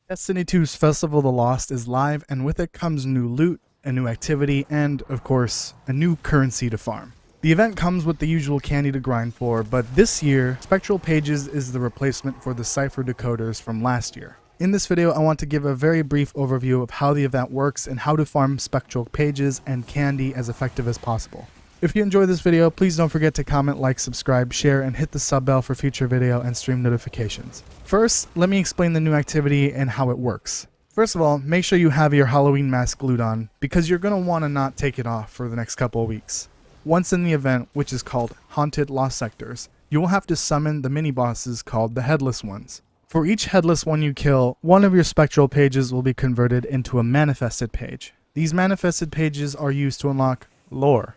Destiny 2's Festival of the Lost is live, and with it comes new loot, a new activity, and, of course, a new currency to farm. The event comes with the usual candy to grind for, but this year, Spectral Pages is the replacement for the cipher decoders from last year. In this video, I want to give a very brief overview of how the event works and how to farm Spectral Pages and candy as effective as possible. If you enjoyed this video, please don't forget to comment, like, subscribe, share, and hit the sub bell for future video and stream notifications. First, let me explain the new activity and how it works. First of all, make sure you have your Halloween mask glued on, because you're going to want to not take it off for the next couple of weeks. Once in the event, which is called Haunted Lost Sectors, you will have to summon the mini-bosses called the Headless Ones. For each Headless one you kill, one of your Spectral Pages will be converted into a Manifested Page. These Manifested Pages are used to unlock lore.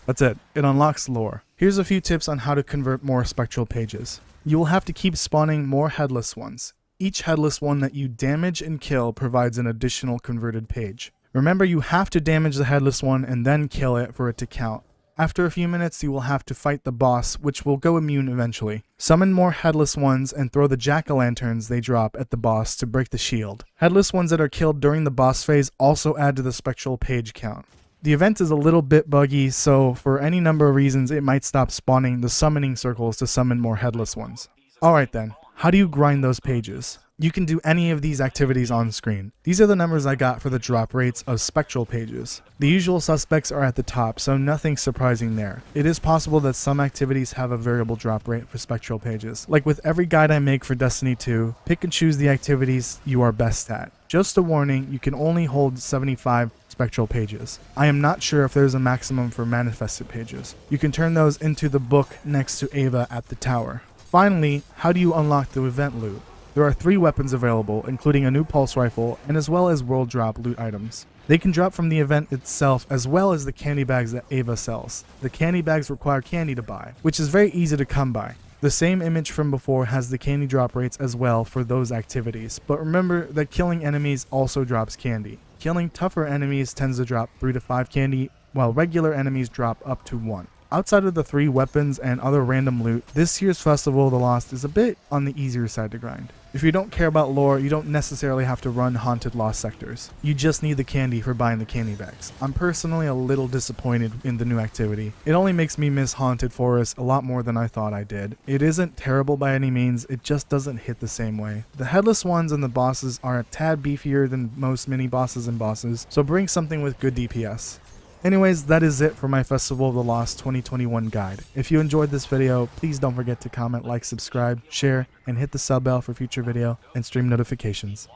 That's it. It unlocks lore. Here's a few tips on how to convert more Spectral Pages. You will have to keep spawning more Headless Ones. Each Headless One that you damage and kill provides an additional converted page. Remember, you have to damage the Headless One and then kill it for it to count. After a few minutes, you will have to fight the boss, which will go immune eventually. Summon more Headless Ones and throw the jack-o'-lanterns they drop at the boss to break the shield. Headless Ones that are killed during the boss phase also add to the Spectral Page count. The event is a little bit buggy, so for any number of reasons it might stop spawning the summoning circles to summon more Headless Ones. Alright then, how do you grind those pages? You can do any of these activities on screen. These are the numbers I got for the drop rates of Spectral Pages. The usual suspects are at the top, so nothing surprising there. It is possible that some activities have a variable drop rate for Spectral Pages. Like with every guide I make for Destiny 2, pick and choose the activities you are best at. Just a warning, you can only hold 75 Spectral Pages. I am not sure if there's a maximum for Manifested Pages. You can turn those into the book next to Ava at the tower. Finally, how do you unlock the event loot? There are 3 weapons available, including a new pulse rifle, and as well as world drop loot items. They can drop from the event itself, as well as the candy bags that Ava sells. The candy bags require candy to buy, which is very easy to come by. The same image from before has the candy drop rates as well for those activities, but remember that killing enemies also drops candy. Killing tougher enemies tends to drop 3 to 5 candy, while regular enemies drop up to 1. Outside of the 3 weapons and other random loot, this year's Festival of the Lost is a bit on the easier side to grind. If you don't care about lore, you don't necessarily have to run Haunted Lost Sectors. You just need the candy for buying the candy bags. I'm personally a little disappointed in the new activity. It only makes me miss Haunted Forest a lot more than I thought I did. It isn't terrible by any means, it just doesn't hit the same way. The Headless Ones and the bosses are a tad beefier than most mini bosses and bosses, so bring something with good DPS. Anyways, that is it for my Festival of the Lost 2021 guide. If you enjoyed this video, please don't forget to comment, like, subscribe, share, and hit the sub bell for future video and stream notifications.